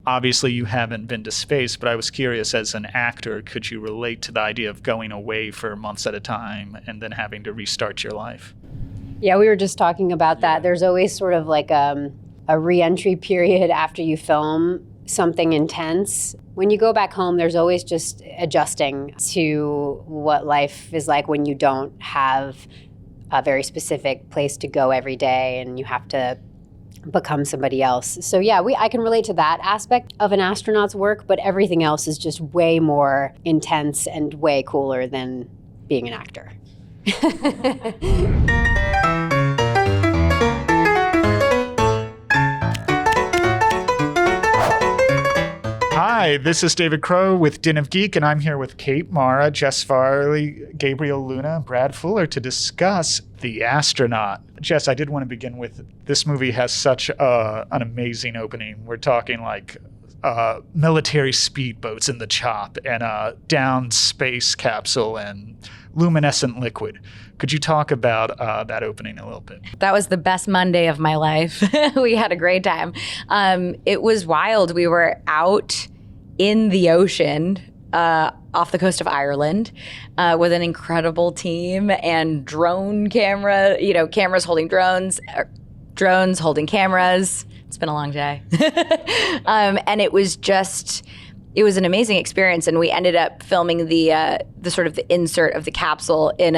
obviously you haven't been to space, but I was curious, as an actor, could you relate to the idea of going away for months at a time and then having to restart your life? Yeah, we were just talking about that. There's always sort of like a re-entry period after you film something intense. When you go back home, there's always just adjusting to what life is like when you don't have a very specific place to go every day and you have to become somebody else. So yeah, I can relate to that aspect of an astronaut's work, but everything else is just way more intense and way cooler than being an actor. Hi, this is David Crow with Den of Geek, and I'm here with Kate Mara, Jess Varley, Gabriel Luna, Brad Fuller to discuss The Astronaut. Jess, I did want to begin with, this movie has such an amazing opening. We're talking like military speedboats in the chop and a downed space capsule and luminescent liquid. Could you talk about that opening a little bit? That was the best Monday of my life. We had a great time. It was wild. We were out in the ocean off the coast of Ireland with an incredible team and drone camera, cameras holding drones, drones holding cameras. It's been a long day. And it was an amazing experience, and we ended up filming the sort of the insert of the capsule in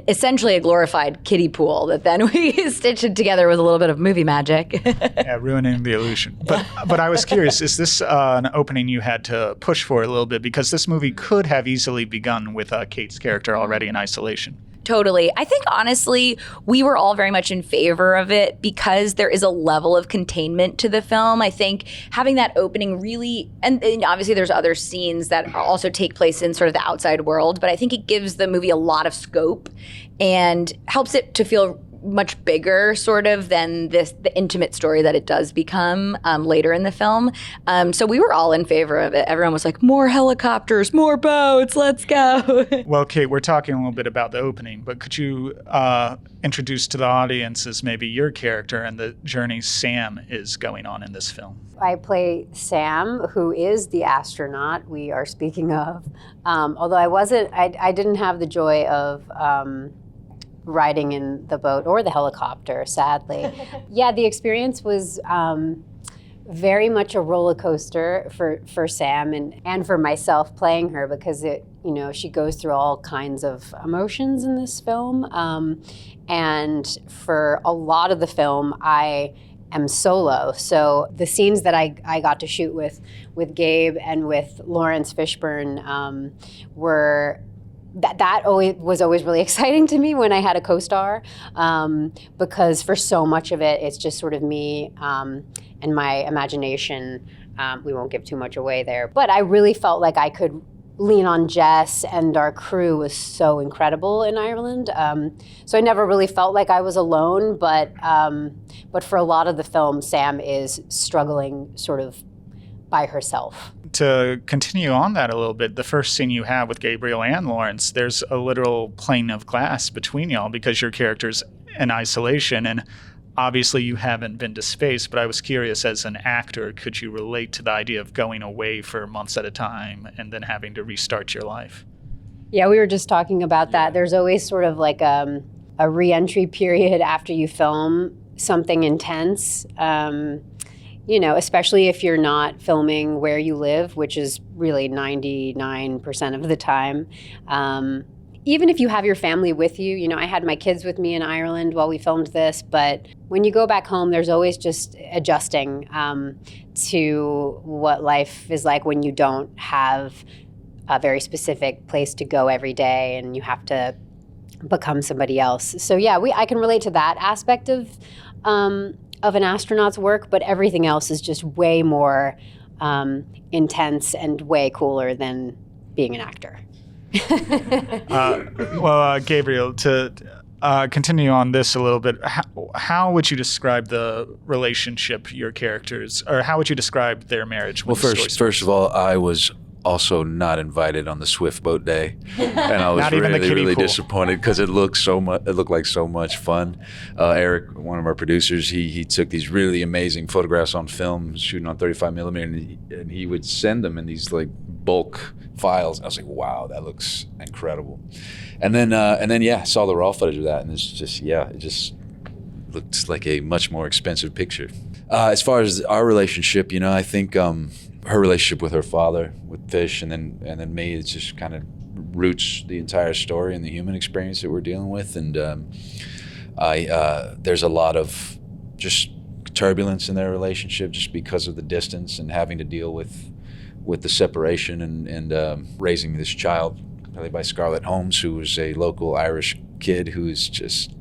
essentially a glorified kiddie pool that then we stitched it together with a little bit of movie magic. Yeah, ruining the illusion. But I was curious, is this an opening you had to push for a little bit? Because this movie could have easily begun with Kate's character already in isolation. Totally. I think, honestly, we were all very much in favor of it because there is a level of containment to the film. I think having that opening really, and obviously there's other scenes that also take place in sort of the outside world, but I think it gives the movie a lot of scope and helps it to feel much bigger sort of than the intimate story that it does become later in the film. So we were all in favor of it. Everyone was like, more helicopters, more boats, let's go. Well, Kate, we're talking a little bit about the opening, but could you introduce to the audiences maybe your character and the journey Sam is going on in this film? I play Sam, who is the astronaut we are speaking of. Although I didn't have the joy of riding in the boat or the helicopter, sadly. Yeah, the experience was very much a roller coaster for Sam and for myself playing her, because she goes through all kinds of emotions in this film. And for a lot of the film, I am solo. So the scenes that I got to shoot with Gabe and with Laurence Fishburne were that was always really exciting to me when I had a co-star, because for so much of it, it's just sort of me and my imagination. We won't give too much away there, but I really felt like I could lean on Jess, and our crew was so incredible in Ireland. So I never really felt like I was alone, but for a lot of the film, Sam is struggling sort of by herself. To continue on that a little bit, the first scene you have with Gabriel and Laurence, there's a literal plane of glass between y'all because your character's in isolation, and obviously you haven't been to space, but I was curious, as an actor, could you relate to the idea of going away for months at a time and then having to restart your life? Yeah, we were just talking about that. There's always sort of like a re-entry period after you film something intense. Especially if you're not filming where you live, which is really 99% of the time. Even if you have your family with you, I had my kids with me in Ireland while we filmed this, but when you go back home, there's always just adjusting to what life is like when you don't have a very specific place to go every day and you have to become somebody else. So yeah, I can relate to that aspect of an astronaut's work, but everything else is just way more intense and way cooler than being an actor. Gabriel, to continue on this a little bit, how would you describe the relationship your characters, or how would you describe their marriage? Well, first of all, I was also not invited on the Swift boat day, and I was Not even the really, kiddie really pool. disappointed because it looked so much. It looked like so much fun. Eric, one of our producers, he took these really amazing photographs on film, shooting on 35 millimeter, and he would send them in these like bulk files. I was like, wow, that looks incredible. And then yeah, saw the raw footage of that, and it just looked like a much more expensive picture. As far as our relationship, I think her relationship with her father, with Fish, and then me, it just kind of roots the entire story and the human experience that we're dealing with. And there's a lot of just turbulence in their relationship just because of the distance and having to deal with the separation and raising this child played by Scarlett Holmes, who was a local Irish kid who is just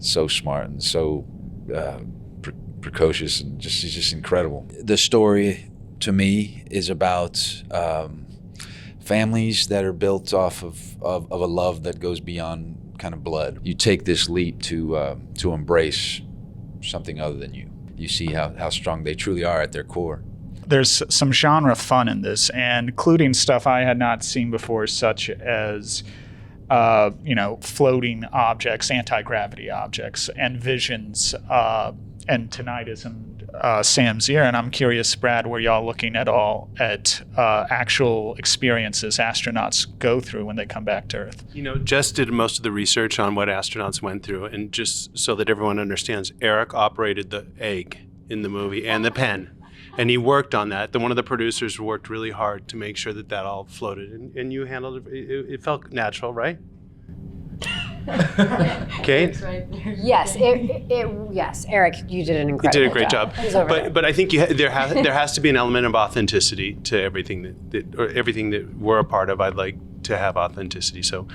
so smart and so precocious, and she's just incredible. The story, to me, is about families that are built off of a love that goes beyond kind of blood. You take this leap to embrace something other than you. You see how strong they truly are at their core. There's some genre fun in this, and including stuff I had not seen before, such as floating objects, anti-gravity objects, and visions. And tonight is in Sam's ear, and I'm curious, Brad, were y'all looking at all at actual experiences astronauts go through when they come back to Earth? Jess did most of the research on what astronauts went through, and just so that everyone understands, Eric operated the egg in the movie and the pen. And he worked on that. One of the producers worked really hard to make sure that all floated, and you handled it. It felt natural, right? Kate? Yes, yes, Eric, you did an incredible job. You did a great job. He's over there. But I think there has to be an element of authenticity to everything everything that we're a part of. I'd like to have authenticity. So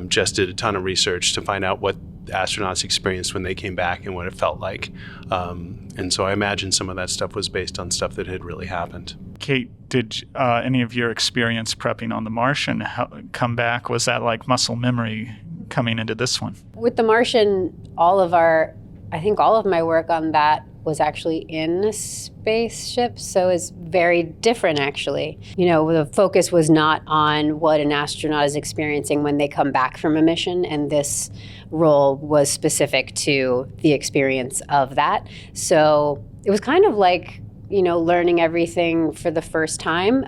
Jess did a ton of research to find out what astronauts experienced when they came back and what it felt like. And so I imagine some of that stuff was based on stuff that had really happened. Kate, did any of your experience prepping on The Martian come back? Was that like muscle memory coming into this one? With The Martian, I think all of my work on that was actually in a spaceship, so it's very different actually. The focus was not on what an astronaut is experiencing when they come back from a mission, and this role was specific to the experience of that. So it was kind of like, learning everything for the first time.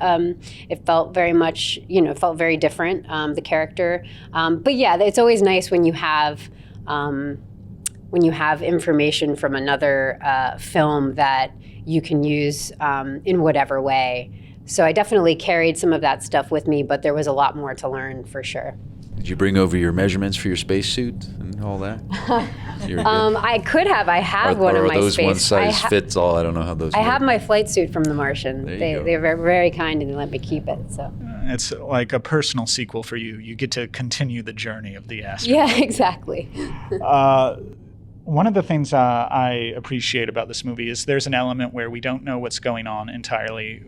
It felt very much, felt very different, the character. But yeah, it's always nice when you have information from another film that you can use in whatever way. So I definitely carried some of that stuff with me, but there was a lot more to learn for sure. Did you bring over your measurements for your spacesuit and all that? I could have. I have one of my those space. one size fits all? I don't know how those. I have my flight suit from The Martian. They were very kind and they let me keep it. So it's like a personal sequel for you. You get to continue the journey of the astronaut. Yeah, exactly. One of the things I appreciate about this movie is there's an element where we don't know what's going on entirely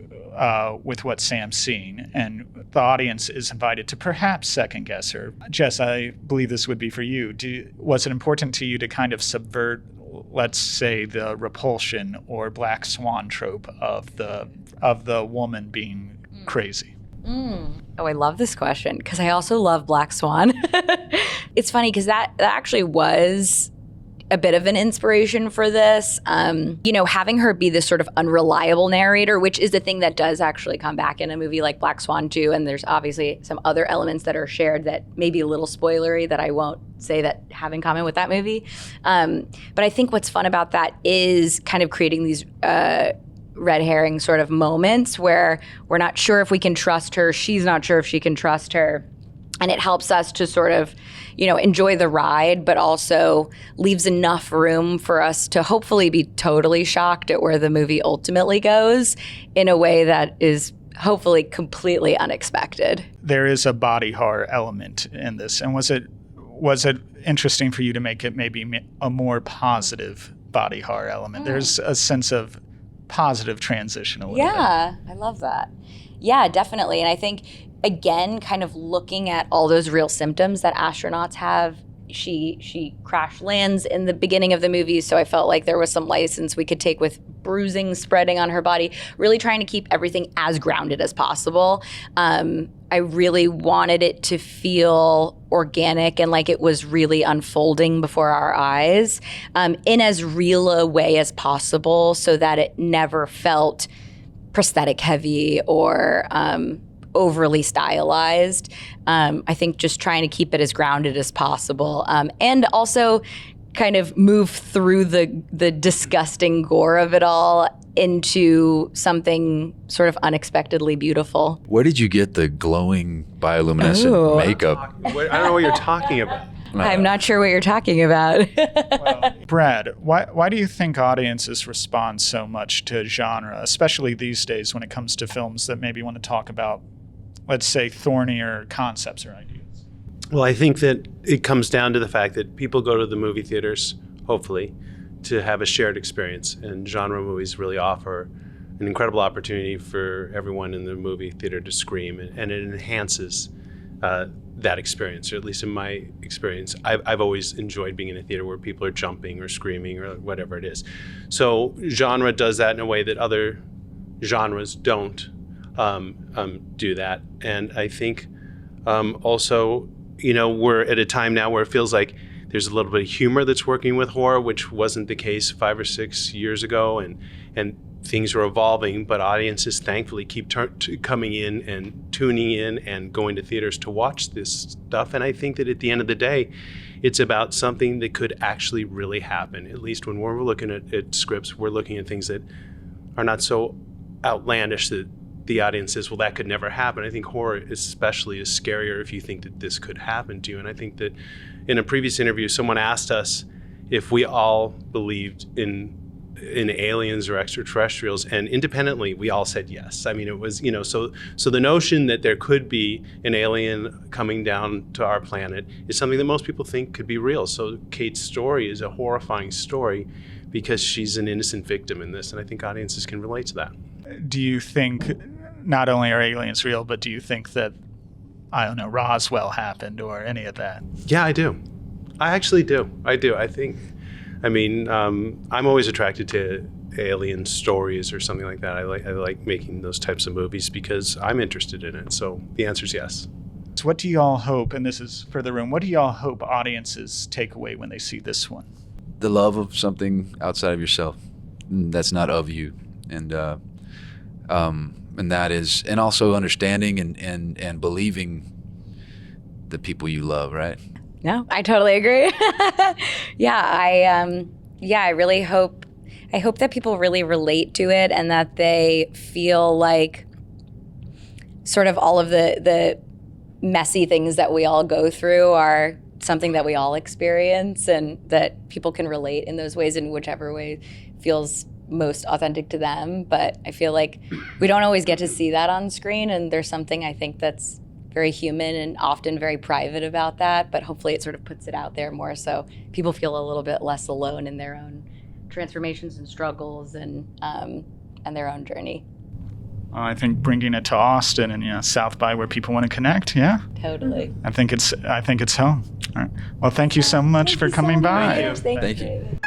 with what Sam's seeing, and the audience is invited to perhaps second guess her. Jess, I believe this would be for you. Was it important to you to kind of subvert, let's say, the repulsion or black swan trope of the woman being crazy? Oh, I love this question because I also love Black Swan. It's funny because that actually was a bit of an inspiration for this. Having her be this sort of unreliable narrator, which is the thing that does actually come back in a movie like Black Swan 2, and there's obviously some other elements that are shared that may be a little spoilery that I won't say that have in common with that movie. But I think what's fun about that is kind of creating these red herring sort of moments where we're not sure if we can trust her, she's not sure if she can trust her. And it helps us to sort of, enjoy the ride, but also leaves enough room for us to hopefully be totally shocked at where the movie ultimately goes in a way that is hopefully completely unexpected. There is a body horror element in this. And was it interesting for you to make it maybe a more positive body horror element? There's a sense of positive transition a little bit. Yeah, I love that. Yeah, definitely. And I think, again, kind of looking at all those real symptoms that astronauts have. She crash lands in the beginning of the movie, so I felt like there was some license we could take with bruising spreading on her body, really trying to keep everything as grounded as possible. I really wanted it to feel organic and like it was really unfolding before our eyes, in as real a way as possible, so that it never felt prosthetic heavy or overly stylized. I think just trying to keep it as grounded as possible, and also kind of move through the disgusting gore of it all into something sort of unexpectedly beautiful. Where did you get the glowing bioluminescent Ooh. makeup? I don't know what you're talking about. I'm not sure what you're talking about. Well, Brad, why do you think audiences respond so much to genre, especially these days when it comes to films that maybe want to talk about, let's say, thornier concepts or ideas? Well, I think that it comes down to the fact that people go to the movie theaters, hopefully, to have a shared experience. And genre movies really offer an incredible opportunity for everyone in the movie theater to scream, and it enhances that experience, or at least in my experience. I've always enjoyed being in a theater where people are jumping or screaming or whatever it is. So genre does that in a way that other genres don't do that. And I think also, we're at a time now where it feels like there's a little bit of humor that's working with horror, which wasn't the case 5 or 6 years ago, and things are evolving, but audiences thankfully keep coming in and tuning in and going to theaters to watch this stuff. And I think that at the end of the day, it's about something that could actually really happen. At least when we're looking at scripts, we're looking at things that are not so outlandish that the audience says, well, that could never happen. I think horror especially is scarier if you think that this could happen to you. And I think that in a previous interview, someone asked us if we all believed in aliens or extraterrestrials, and independently we all said yes. I mean, it was, so the notion that there could be an alien coming down to our planet is something that most people think could be real. So Kate's story is a horrifying story because she's an innocent victim in this, and I think audiences can relate to that. Do you think not only are aliens real, but do you think that, I don't know, Roswell happened or any of that? Yeah, I do. I actually do. I'm always attracted to alien stories or something like that. I like making those types of movies because I'm interested in it. So the answer is yes. So what do y'all hope, and this is for the room, what do y'all hope audiences take away when they see this one? The love of something outside of yourself that's not of you, and that is, and also understanding and believing the people you love, right? No, I totally agree. I really hope that people really relate to it, and that they feel like sort of all of the messy things that we all go through are something that we all experience, and that people can relate in those ways, in whichever way feels most authentic to them. But I feel like we don't always get to see that on screen, and there's something I think that's very human and often very private about that, but hopefully it sort of puts it out there more so people feel a little bit less alone in their own transformations and struggles and their own journey. I think bringing it to Austin and South by, where people want to connect, yeah. Totally. I think it's home. All right. Well, thank you so much for coming by. Thank you. Thank you.